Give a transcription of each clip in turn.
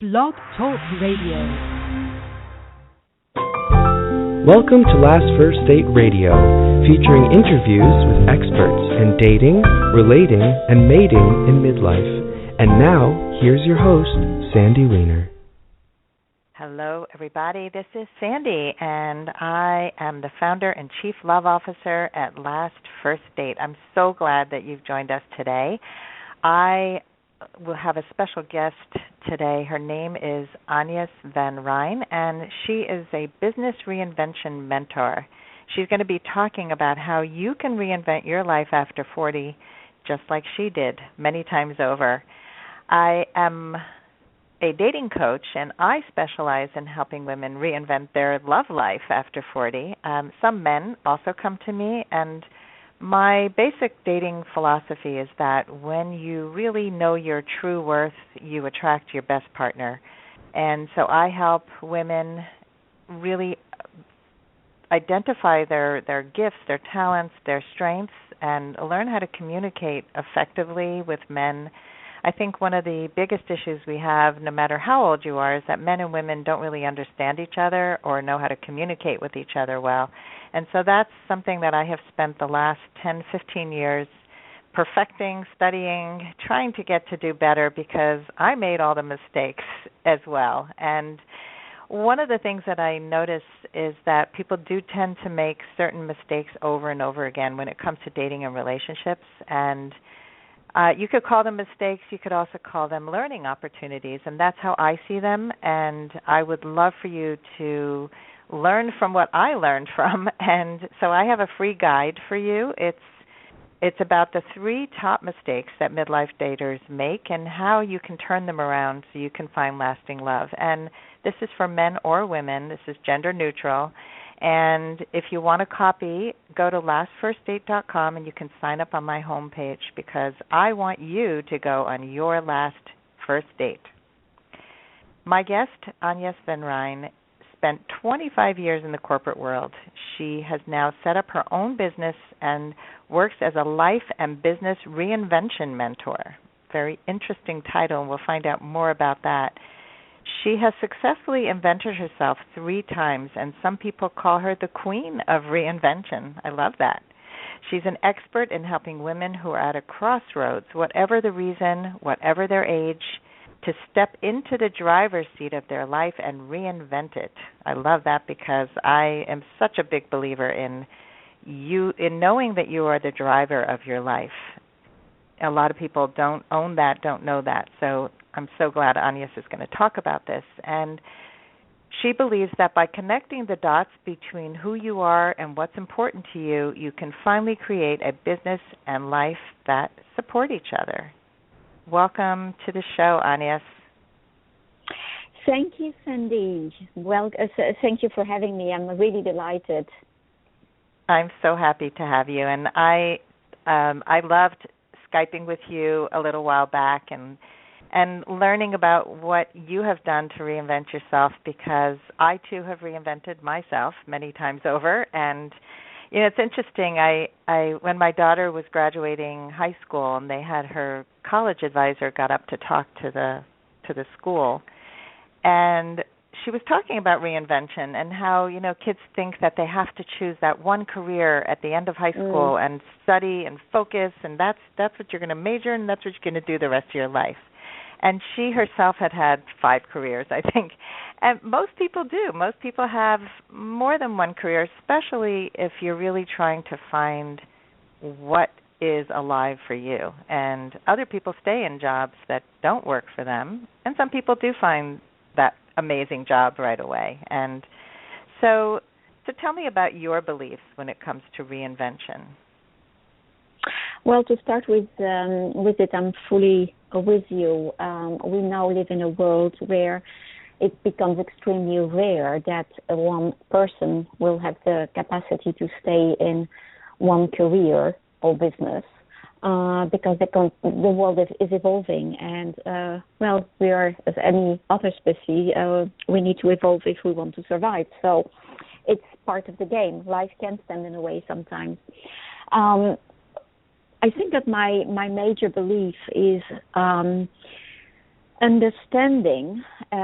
Blog Talk Radio. Welcome to Last First Date Radio, featuring interviews with experts in dating, relating, and mating in midlife. And now, here's your host, Sandy Weiner. Hello, everybody. This is Sandy, and I am the founder and chief love officer at Last First Date. I'm so glad that you've joined us today. I will have a special guest today. Her name is AnYes van Rhijn, and she is a business reinvention mentor. She's going to be talking about how you can reinvent your life after 40, just like she did many times over. I am a dating coach, and I specialize in helping women reinvent their love life after 40. Some men also come to me, and my basic dating philosophy is that when you really know your true worth, you attract your best partner. And so I help women really identify their gifts, their talents, their strengths, and learn how to communicate effectively with men. I think one of the biggest issues we have, no matter how old you are, is that men and women don't really understand each other or know how to communicate with each other well. And so that's something that I have spent the last 10, 15 years perfecting, studying, trying to get to do better, because I made all the mistakes as well. And one of the things that I notice is that people do tend to make certain mistakes over and over again when it comes to dating and relationships. And you could call them mistakes. You could also call them learning opportunities, and that's how I see them. And I would love for you to learn from what I learned from. And so I have a free guide for you. It's about the 3 top mistakes that midlife daters make and how you can turn them around so you can find lasting love. And this is for men or women. This is gender neutral. And if you want a copy, go to lastfirstdate.com and you can sign up on my homepage, because I want you to go on your last first date. My guest, AnYes van Rhijn, spent 25 years in the corporate world. She has now set up her own business and works as a life and business reinvention mentor. Very interesting title, and we'll find out more about that. She has successfully invented herself 3 times, and some people call her the queen of reinvention. I love that. She's an expert in helping women who are at a crossroads, whatever the reason, whatever their age, to step into the driver's seat of their life and reinvent it. I love that, because I am such a big believer in knowing that you are the driver of your life. A lot of people don't own that, don't know that. So I'm so glad AnYes is going to talk about this. And she believes that by connecting the dots between who you are and what's important to you, you can finally create a business and life that support each other. Welcome to the show, AnYes. Thank you, Sandy. Well, thank you for having me. I'm really delighted. I'm so happy to have you. And I loved Skyping with you a little while back and learning about what you have done to reinvent yourself, because I, too, have reinvented myself many times over. And, you know, it's interesting. I when my daughter was graduating high school and they had her college advisor got up to talk to the school, and she was talking about reinvention and how, you know, kids think that they have to choose that one career at the end of high school and study and focus, and that's what you're going to major in, and that's what you're going to do the rest of your life. And she herself had 5 careers, I think. And most people do. Most people have more than one career, especially if you're really trying to find what is alive for you. And other people stay in jobs that don't work for them, and some people do find that amazing job right away. And so tell me about your beliefs when it comes to reinvention. Well, to start with it, I'm fully with you. We now live in a world where it becomes extremely rare that one person will have the capacity to stay in one career or business, because the world is evolving, and we are, as any other species, we need to evolve if we want to survive. So it's part of the game. Life can stand in the way sometimes. I think that my major belief is understanding,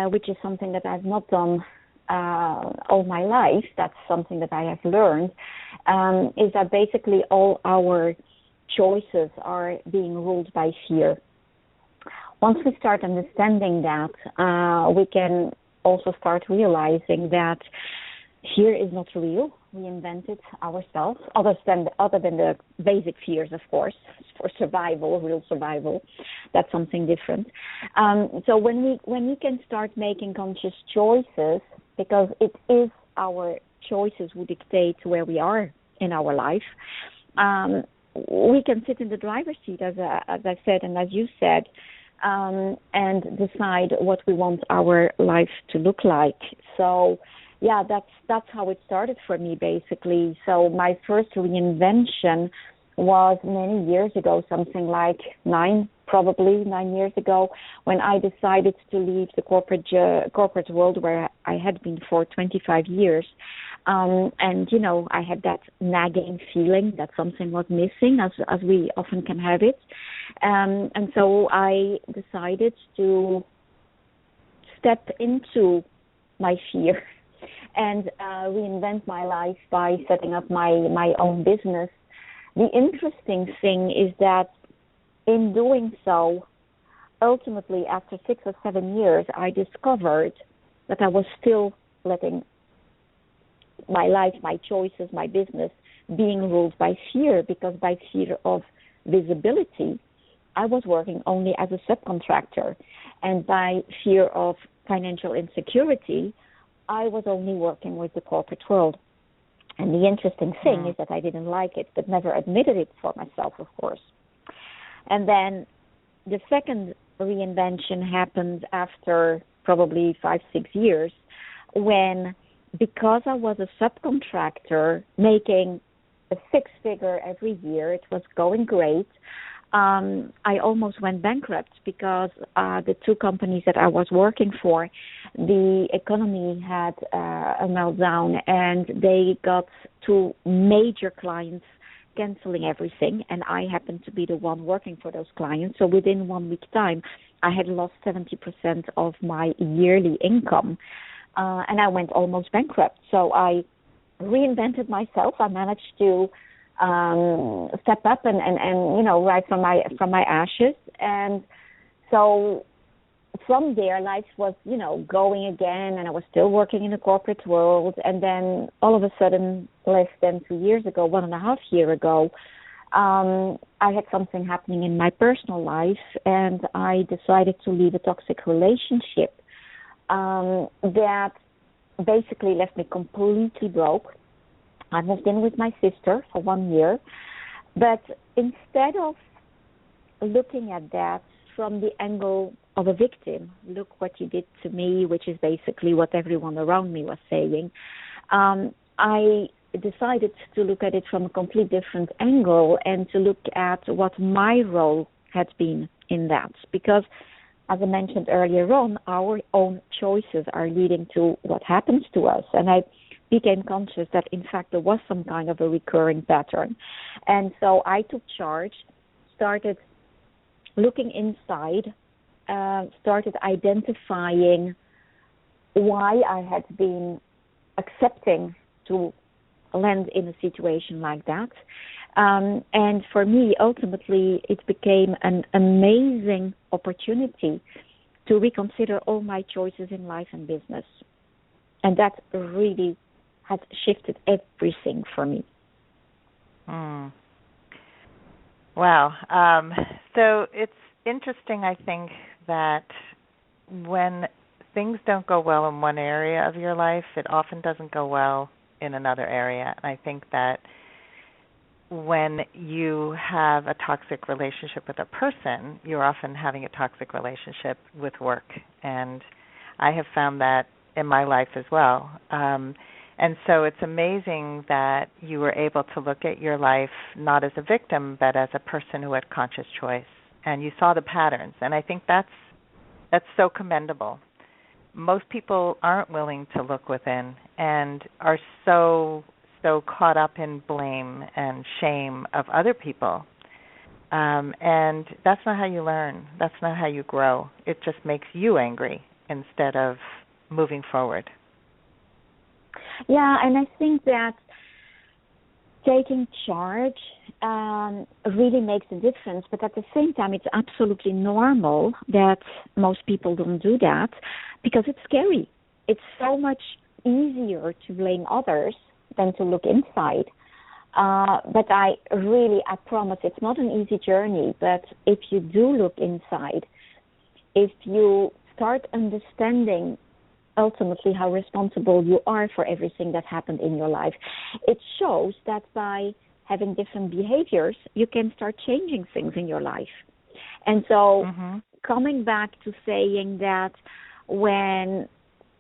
which is something that I've not done all my life, that's something that I have learned, is that basically all our choices are being ruled by fear. Once we start understanding that, we can also start realizing that fear is not real. We invent it ourselves, other than the basic fears, of course, for survival, real survival. That's something different. So when we can start making conscious choices, because it is our choices who dictate where we are in our life, we can sit in the driver's seat, as I said, and as you said, and decide what we want our life to look like. So, yeah, that's how it started for me, basically. So my first reinvention was many years ago, something like 9 years ago, when I decided to leave the corporate world where I had been for 25 years. And, you know, I had that nagging feeling that something was missing, as we often can have it. And so I decided to step into my fear and reinvent my life by setting up my own business. The interesting thing is that in doing so, ultimately, after 6 or 7 years, I discovered that I was still letting my life, my choices, my business being ruled by fear, because by fear of visibility, I was working only as a subcontractor. And by fear of financial insecurity, I was only working with the corporate world. And the interesting thing is that I didn't like it, but never admitted it for myself, of course. And then the second reinvention happened after probably 5-6 years, when, because I was a subcontractor making a 6-figure every year, it was going great, I almost went bankrupt, because the 2 companies that I was working for, the economy had a meltdown, and they got 2 major clients canceling everything, and I happened to be the one working for those clients. So within 1 week time, I had lost 70% of my yearly income, and I went almost bankrupt. So I reinvented myself. I managed to step up and you know, rise from my ashes. And so from there, life was, you know, going again, and I was still working in the corporate world. And then all of a sudden, less than 2 years ago, 1.5 years ago, I had something happening in my personal life, and I decided to leave a toxic relationship that basically left me completely broke. I moved in with my sister for 1 year, but instead of looking at that from the angle of a victim, look what you did to me, which is basically what everyone around me was saying, I decided to look at it from a completely different angle and to look at what my role had been in that. Because, as I mentioned earlier on, our own choices are leading to what happens to us. And I became conscious that, in fact, there was some kind of a recurring pattern. And so I took charge, started looking inside, started identifying why I had been accepting to land in a situation like that. And for me, ultimately, it became an amazing opportunity to reconsider all my choices in life and business. And that really has shifted everything for me. Wow. So it's interesting, I think, that when things don't go well in one area of your life, it often doesn't go well in another area. And I think that when you have a toxic relationship with a person, you're often having a toxic relationship with work. And I have found that in my life as well. And so it's amazing that you were able to look at your life not as a victim, but as a person who had conscious choice. And you saw the patterns. And I think that's so commendable. Most people aren't willing to look within and are so caught up in blame and shame of other people And that's not how you learn. That's not how you grow. It just makes you angry instead of moving forward. Yeah, and I think that taking charge really makes a difference, but at the same time, it's absolutely normal that most people don't do that because it's scary. It's so much easier to blame others than to look inside. But I promise, it's not an easy journey, but if you do look inside, if you start understanding ultimately how responsible you are for everything that happened in your life, it shows that by having different behaviors, you can start changing things in your life. And so coming back to saying that when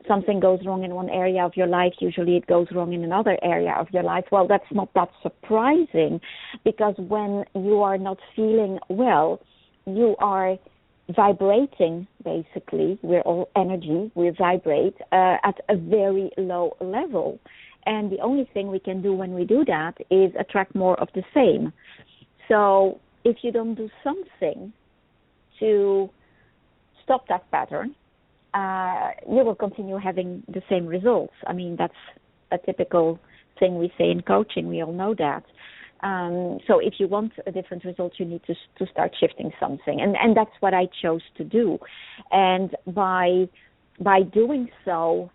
something goes wrong in one area of your life, usually it goes wrong in another area of your life. Well, that's not that surprising, because when you are not feeling well, you are vibrating, basically. We're all energy. We vibrate at a very low level. And the only thing we can do when we do that is attract more of the same. So if you don't do something to stop that pattern, you will continue having the same results. I mean, that's a typical thing we say in coaching. We all know that. So if you want a different result, you need to start shifting something. And that's what I chose to do. And by doing so,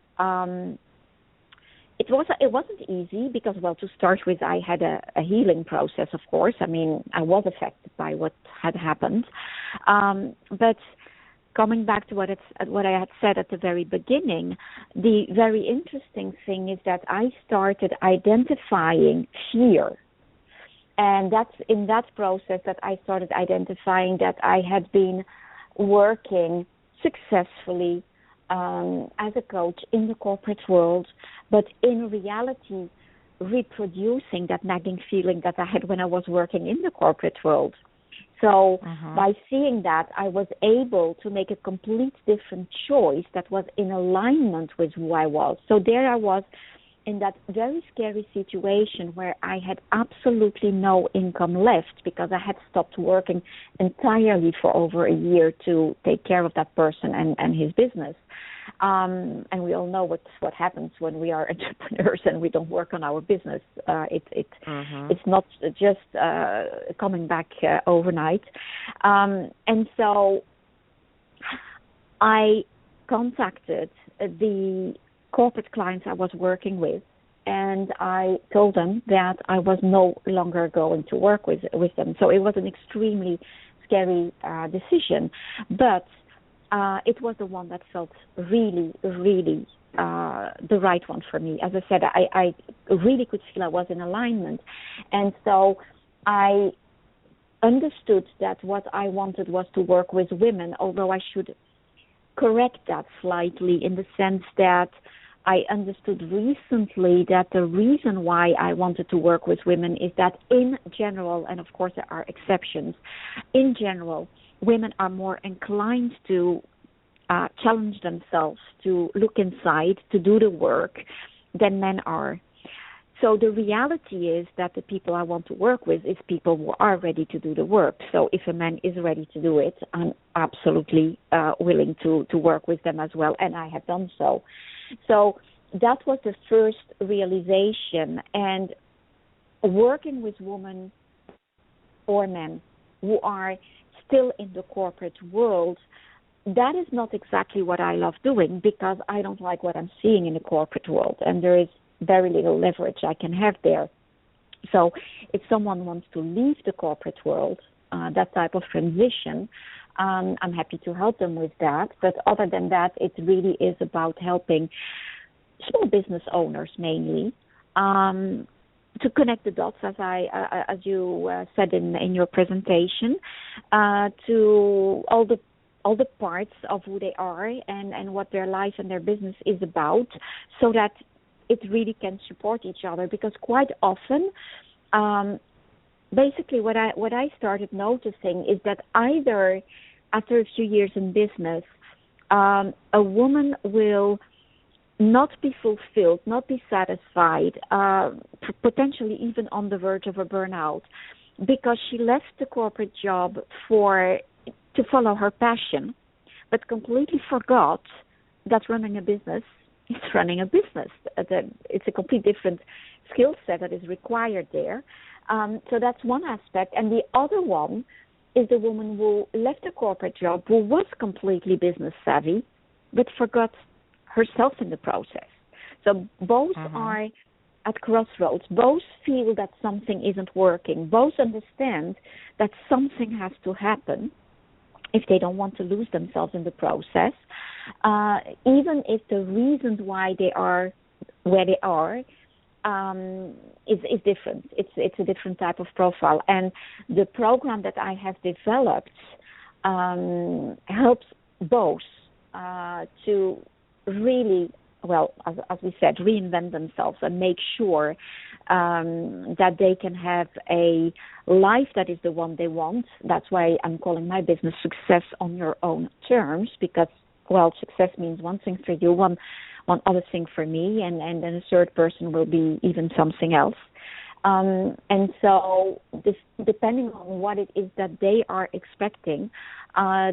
it wasn't easy because, well, to start with, I had a healing process, of course. I mean, I was affected by what had happened. But coming back to what I had said at the very beginning, the very interesting thing is that I started identifying fear. And that's in that process that I started identifying that I had been working successfully as a coach in the corporate world, but in reality reproducing that nagging feeling that I had when I was working in the corporate world. So by seeing that, I was able to make a complete different choice that was in alignment with who I was. So there I was in that very scary situation where I had absolutely no income left because I had stopped working entirely for over a year to take care of that person and his business. And we all know what happens when we are entrepreneurs and we don't work on our business. It's not just coming back overnight. And so I contacted the corporate clients I was working with, and I told them that I was no longer going to work with them. So it was an extremely scary decision, but it was the one that felt really, really the right one for me. As I said, I really could feel I was in alignment. And so I understood that what I wanted was to work with women, although I should correct that slightly in the sense that I understood recently that the reason why I wanted to work with women is that in general, and of course there are exceptions, in general, women are more inclined to challenge themselves, to look inside, to do the work than men are. So the reality is that the people I want to work with is people who are ready to do the work. So if a man is ready to do it, I'm absolutely willing to work with them as well, and I have done so. So that was the first realization. And working with women or men who are still in the corporate world, that is not exactly what I love doing because I don't like what I'm seeing in the corporate world, and there is very little leverage I can have there. So if someone wants to leave the corporate world, that type of transition, I'm happy to help them with that. But other than that, it really is about helping small business owners mainly to connect the dots, as you said in your presentation, to all the parts of who they are and what their life and their business is about, so that it really can support each other. Because quite often, basically what I started noticing is that either after a few years in business, a woman will not be fulfilled, not be satisfied, potentially even on the verge of a burnout, because she left the corporate job to follow her passion, but completely forgot that running a business is running a business. It's a completely different skill set that is required there. So that's one aspect. And the other one is the woman who left a corporate job, who was completely business savvy, but forgot herself in the process. So both are at crossroads. Both feel that something isn't working. Both understand that something has to happen if they don't want to lose themselves in the process, even if the reasons why they are where they are is different. It's a different type of profile. And the program that I have developed helps both to really, well, as we said, reinvent themselves and make sure that they can have a life that is the one they want. That's why I'm calling my business Success on Your Own Terms, because, well, success means one thing for you, one other thing for me, and then a third person will be even something else. And so this, depending on what it is that they are expecting,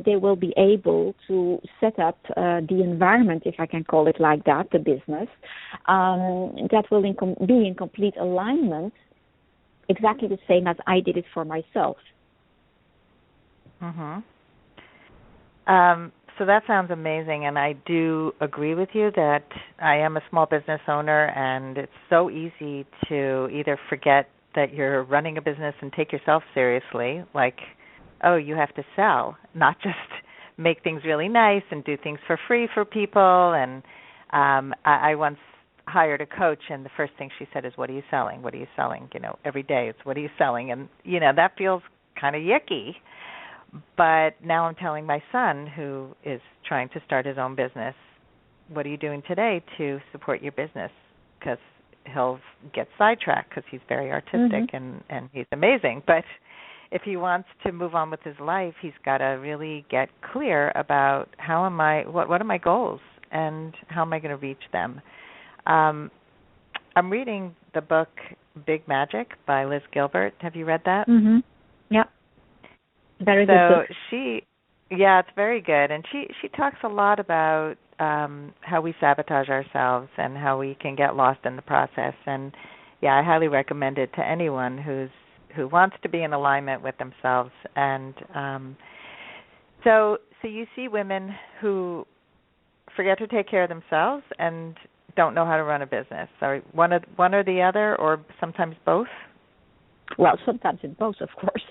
they will be able to set up the environment, if I can call it like that, the business, that will be in complete alignment, exactly the same as I did it for myself. So that sounds amazing, and I do agree with you that I am a small business owner, and it's so easy to either forget that you're running a business and take yourself seriously, like, oh, you have to sell, not just make things really nice and do things for free for people. And I once hired a coach, and the first thing she said is, what are you selling? What are you selling? You know, every day it's, what are you selling? And, you know, that feels kind of yucky. But now I'm telling my son, who is trying to start his own business, what are you doing today to support your business? Because he'll get sidetracked because he's very artistic and he's amazing. But if he wants to move on with his life, he's got to really get clear about what are my goals and how am I going to reach them. I'm reading the book Big Magic by Liz Gilbert. Have you read that? Yeah. Very good. So it's very good. And she talks a lot about how we sabotage ourselves and how we can get lost in the process. And, I highly recommend it to anyone who wants to be in alignment with themselves. And so you see women who forget to take care of themselves and don't know how to run a business. Or one or the other, or sometimes both? Well, sometimes it's both, of course.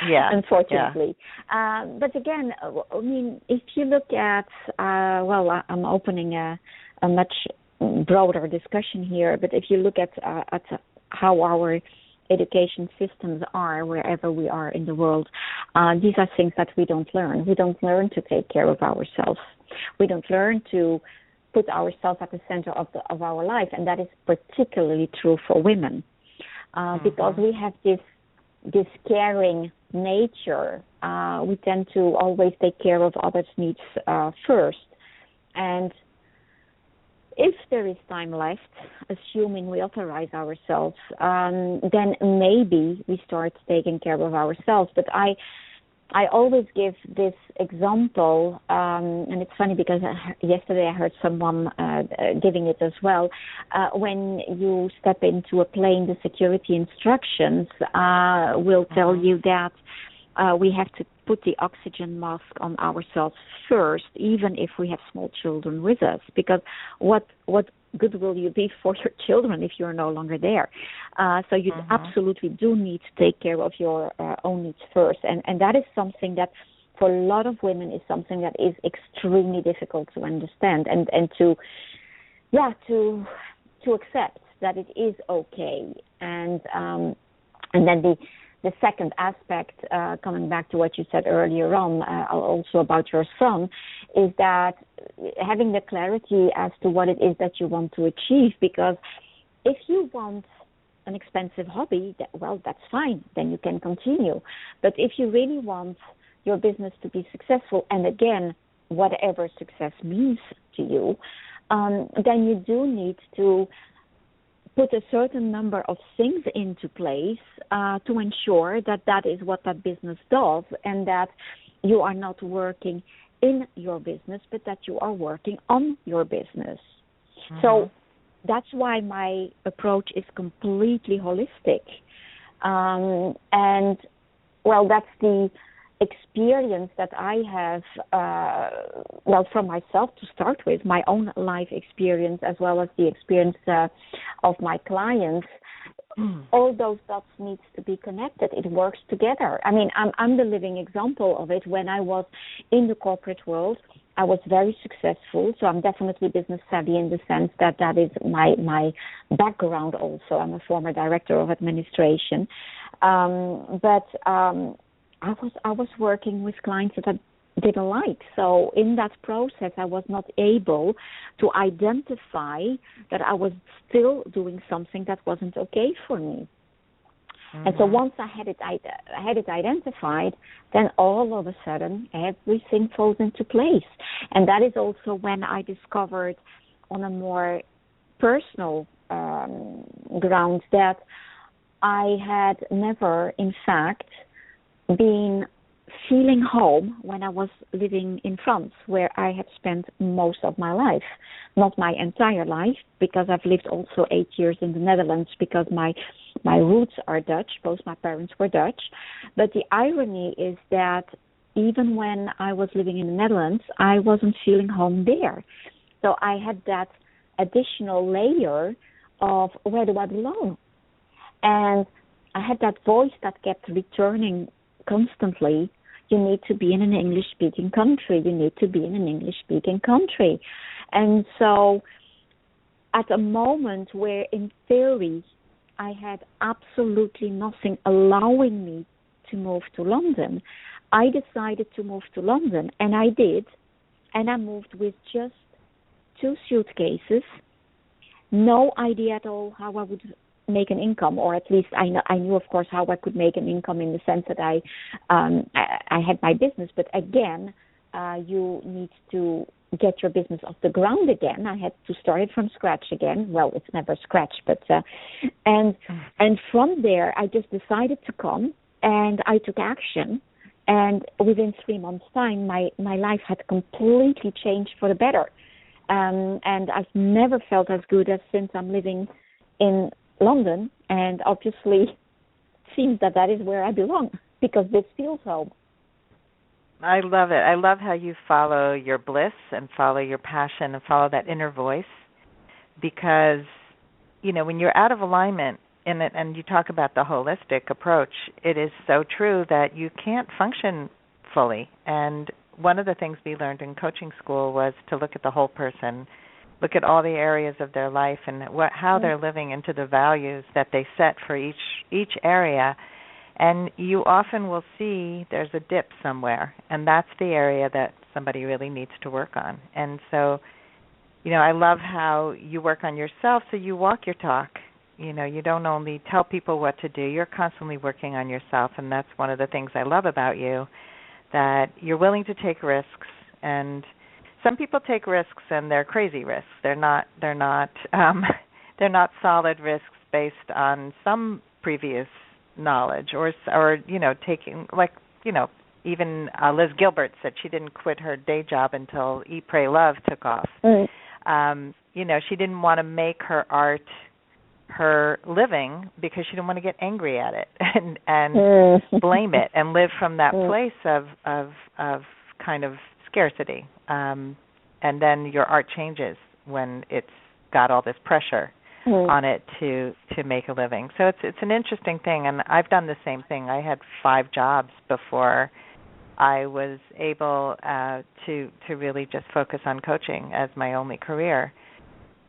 Unfortunately. But again, I mean, if you look at, I'm opening a much broader discussion here, but if you look at how our education systems are wherever we are in the world, these are things that we don't learn. We don't learn to take care of ourselves. We don't learn to put ourselves at the center of our life, and that is particularly true for women, because we have this caring nature. We tend to always take care of others' needs first. And if there is time left, assuming we authorize ourselves, then maybe we start taking care of ourselves. But I always give this example, and it's funny because yesterday I heard someone giving it as well. When you step into a plane, the security instructions will tell you that we have to put the oxygen mask on ourselves first, even if we have small children with us, because what good will you be for your children if you're no longer there? So you absolutely do need to take care of your own needs first. And that is something that for a lot of women is something that is extremely difficult to understand and to accept that it is okay. And then the second aspect, coming back to what you said earlier on, also about your son, is that having the clarity as to what it is that you want to achieve. Because if you want an expensive hobby, that's fine. Then you can continue. But if you really want your business to be successful, and again, whatever success means to you, then you do need to put a certain number of things into place to ensure that that is what that business does, and that you are not working in your business, but that you are working on your business. Mm-hmm. So that's why my approach is completely holistic. And, well, that's the experience that I have, from myself to start with, my own life experience, as well as the experience of my clients. All those dots needs to be connected. It works together. I mean, I'm the living example of it. When I was in the corporate world, I was very successful. So I'm definitely business savvy in the sense that that is my background also. I'm a former director of administration. But I was working with clients that I didn't like. So in that process, I was not able to identify that I was still doing something that wasn't okay for me. Mm-hmm. And so once I had it identified, then all of a sudden everything falls into place. And that is also when I discovered on a more personal ground that I had never, in fact, been feeling home when I was living in France, where I had spent most of my life. Not my entire life, because I've lived also 8 years in the Netherlands, because my roots are Dutch. Both my parents were Dutch. But the irony is that even when I was living in the Netherlands, I wasn't feeling home there. So I had that additional layer of where do I belong? And I had that voice that kept returning constantly. You need to be in an English-speaking country. You need to be in an English-speaking country. And so at a moment where, in theory, I had absolutely nothing allowing me to move to London, I decided to move to London, and I did. And I moved with just 2 suitcases, no idea at all how I would make an income, or at least I knew, of course, how I could make an income in the sense that I had my business. But again, you need to get your business off the ground again. I had to start it from scratch again. Well, it's never scratch, but and from there, I just decided to come, and I took action. And within 3 months' time, my life had completely changed for the better. And I've never felt as good as since I'm living in London, and obviously it seems that is where I belong, because this feels home. I love it. I love how you follow your bliss and follow your passion and follow that inner voice, because, you know, when you're out of alignment in it, and you talk about the holistic approach, it is so true that you can't function fully. And one of the things we learned in coaching school was to look at the whole person, look at all the areas of their life and how they're living into the values that they set for each area. And you often will see there's a dip somewhere, and that's the area that somebody really needs to work on. And so, you know, I love how you work on yourself, so you walk your talk. You know, you don't only tell people what to do, you're constantly working on yourself, and that's one of the things I love about you, that you're willing to take risks. And some people take risks, and they're crazy risks. They're not solid risks based on some previous knowledge, or you know, taking, like, you know, even Liz Gilbert said she didn't quit her day job until Eat, Pray, Love took off. You know, she didn't want to make her art her living because she didn't want to get angry at it and blame it and live from that place of kind of scarcity. And then your art changes when it's got all this pressure on it to make a living. So it's an interesting thing, and I've done the same thing. I had 5 jobs before I was able to really just focus on coaching as my only career.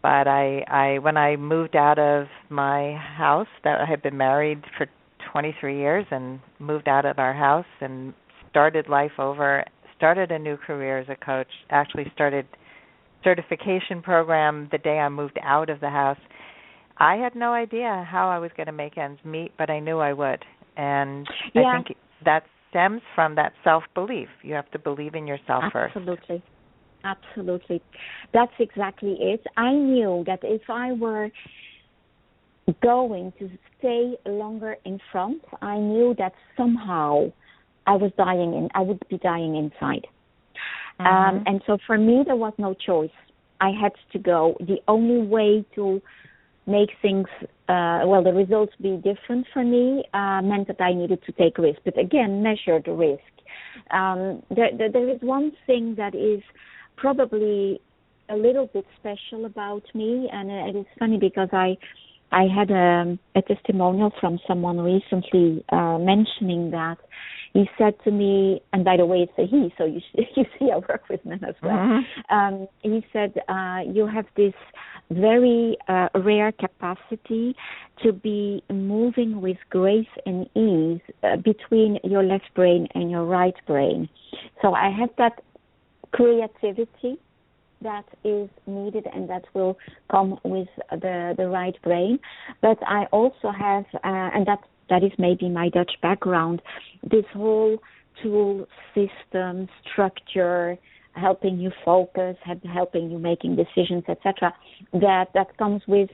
But I when I moved out of my house, that I had been married for 23 years, and moved out of our house and started life over, started a new career as a coach, actually started certification program the day I moved out of the house. I had no idea how I was going to make ends meet, but I knew I would. And I think that stems from that self-belief. You have to believe in yourself first. Absolutely. That's exactly it. I knew that if I were going to stay longer in front, I knew that somehow I would be dying inside. And so for me, there was no choice. I had to go. The only way to make things, the results be different for me, meant that I needed to take risk. But again, measure the risk. There is one thing that is probably a little bit special about me, and it is funny because I had a testimonial from someone recently mentioning that. He said to me, and by the way, it's a he, so you see I work with men as well. He said, you have this very rare capacity to be moving with grace and ease between your left brain and your right brain. So I have that creativity that is needed and that will come with the right brain. But I also have, and that is maybe my Dutch background, this whole tool, system, structure, helping you focus, helping you making decisions, etc. That comes with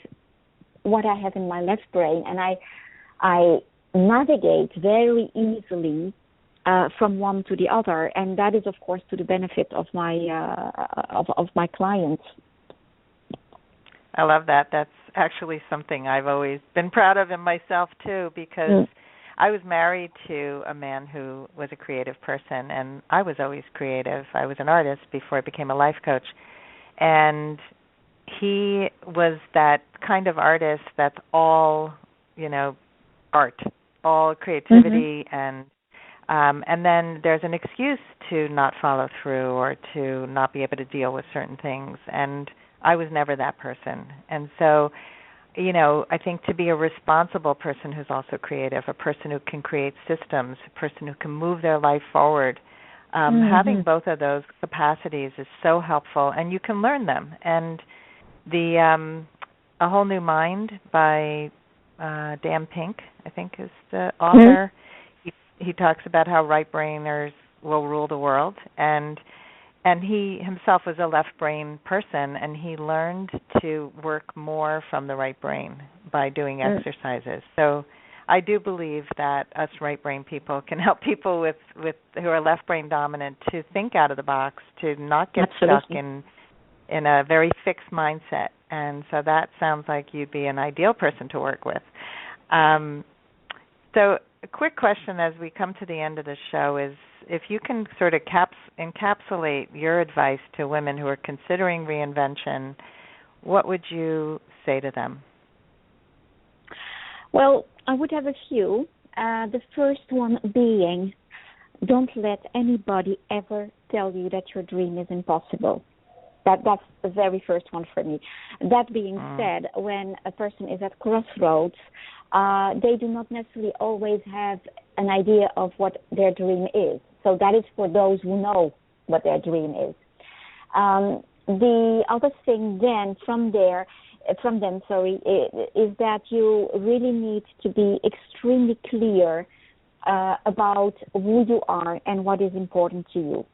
what I have in my left brain, and I navigate very easily from one to the other, and that is of course to the benefit of my of my clients. I love that. That's actually something I've always been proud of in myself too, because I was married to a man who was a creative person, and I was always creative. I was an artist before I became a life coach, and he was that kind of artist that's all, art, all creativity, and then there's an excuse to not follow through or to not be able to deal with certain things, and I was never that person. And so, I think to be a responsible person who's also creative, a person who can create systems, a person who can move their life forward, having both of those capacities is so helpful, and you can learn them. And the A Whole New Mind by Dan Pink, I think is the author. He talks about how right-brainers will rule the world, and he himself was a left brain person, and he learned to work more from the right brain by doing exercises. So I do believe that us right brain people can help people with who are left brain dominant to think out of the box, to not get stuck in a very fixed mindset. And so that sounds like you'd be an ideal person to work with. So a quick question as we come to the end of the show is, if you can sort of encapsulate your advice to women who are considering reinvention, what would you say to them? Well, I would have a few. The first one being, don't let anybody ever tell you that your dream is impossible. That's the very first one for me. That being said, when a person is at crossroads, they do not necessarily always have an idea of what their dream is. So that is for those who know what their dream is. The other thing then from them, is that you really need to be extremely clear about who you are and what is important to you.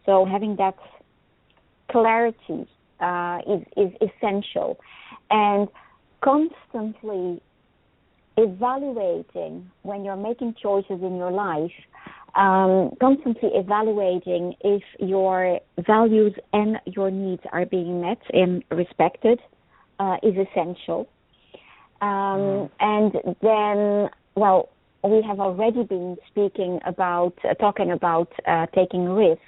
So having that clarity is essential, and constantly evaluating when you're making choices in your life, constantly evaluating if your values and your needs are being met and respected is essential. And then, we have already been talking about taking risk.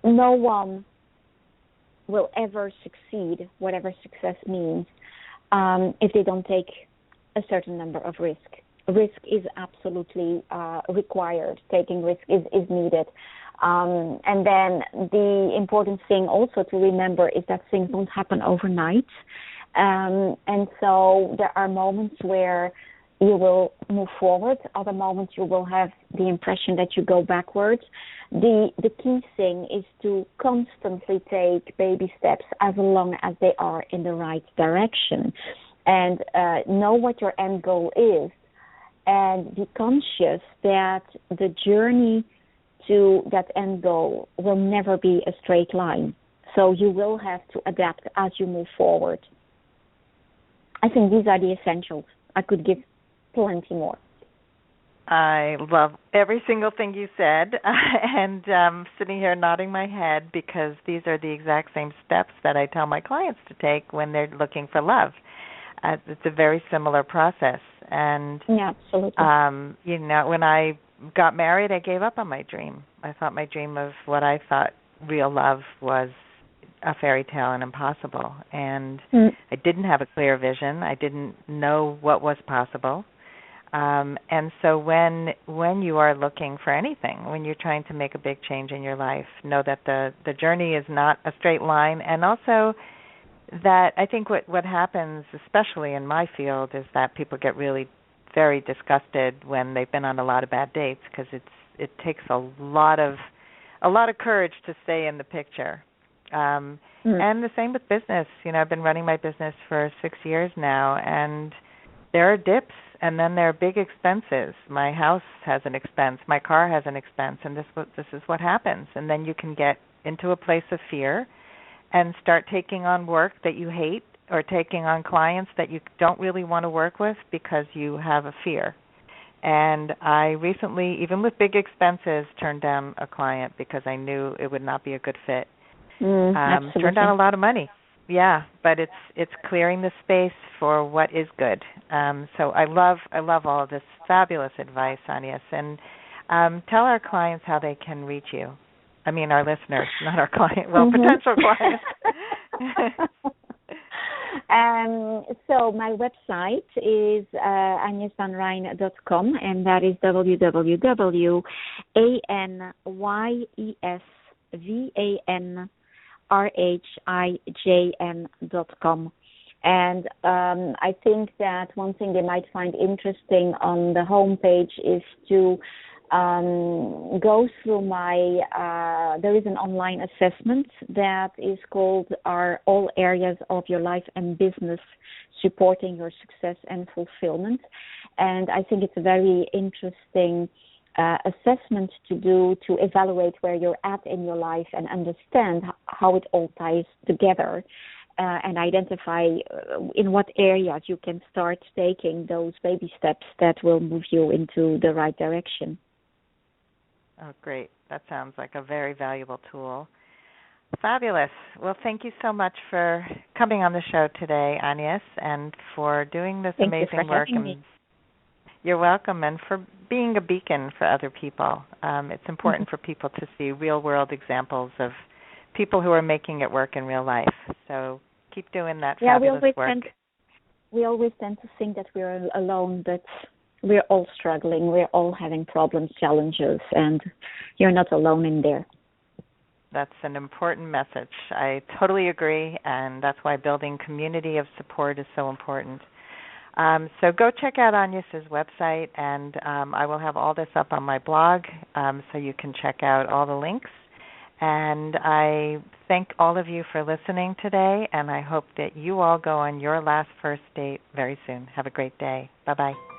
No one will ever succeed, whatever success means, if they don't take a certain number of risks. Risk is absolutely required. Taking risk is needed. And then the important thing also to remember is that things don't happen overnight. And so there are moments where you will move forward, other moments you will have the impression that you go backwards. The key thing is to constantly take baby steps as long as they are in the right direction, and know what your end goal is, and be conscious that the journey to that end goal will never be a straight line. So you will have to adapt as you move forward. I think these are the essentials. I could give plenty more. I love every single thing you said, and sitting here nodding my head because these are the exact same steps that I tell my clients to take when they're looking for love. It's a very similar process. And, yeah, absolutely. When I got married, I gave up on my dream. I thought my dream of what I thought real love was a fairy tale and impossible. And I didn't have a clear vision. I didn't know what was possible. And so when you are looking for anything, when you're trying to make a big change in your life, know that the journey is not a straight line. And also that I think what happens, especially in my field, is that people get really very disgusted when they've been on a lot of bad dates, because it takes a lot of courage to stay in the picture. And the same with business. I've been running my business for 6 years now, and there are dips, and then there are big expenses. My house has an expense, my car has an expense, and this is what happens. And then you can get into a place of fear and start taking on work that you hate, or taking on clients that you don't really want to work with because you have a fear. And I recently, even with big expenses, turned down a client because I knew it would not be a good fit. Turned down a lot of money. Yeah, but it's clearing the space for what is good. So I love all of this fabulous advice, AnYes. And tell our clients how they can reach you. I mean, our listeners, not our client. Well, potential clients. So my website is AnYesvanRhijn.com, and that is www.AnYesvanRhijn.com. And I think that one thing they might find interesting on the homepage is to go through there is an online assessment that is called Are All Areas of Your Life and Business Supporting Your Success and Fulfillment? And I think it's a very interesting assessment to do to evaluate where you're at in your life and understand how it all ties together, and identify in what areas you can start taking those baby steps that will move you into the right direction. Oh, great. That sounds like a very valuable tool. Fabulous. Well, thank you so much for coming on the show today, AnYes, and for doing this amazing work. You're welcome, and for being a beacon for other people. It's important for people to see real-world examples of people who are making it work in real life. So keep doing that fabulous work. We always tend to think that we're alone, but we're all struggling. We're all having problems, challenges, and you're not alone in there. That's an important message. I totally agree, and that's why building community of support is so important. So go check out AnYes's website, and I will have all this up on my blog, so you can check out all the links. And I thank all of you for listening today, and I hope that you all go on your last first date very soon. Have a great day. Bye-bye.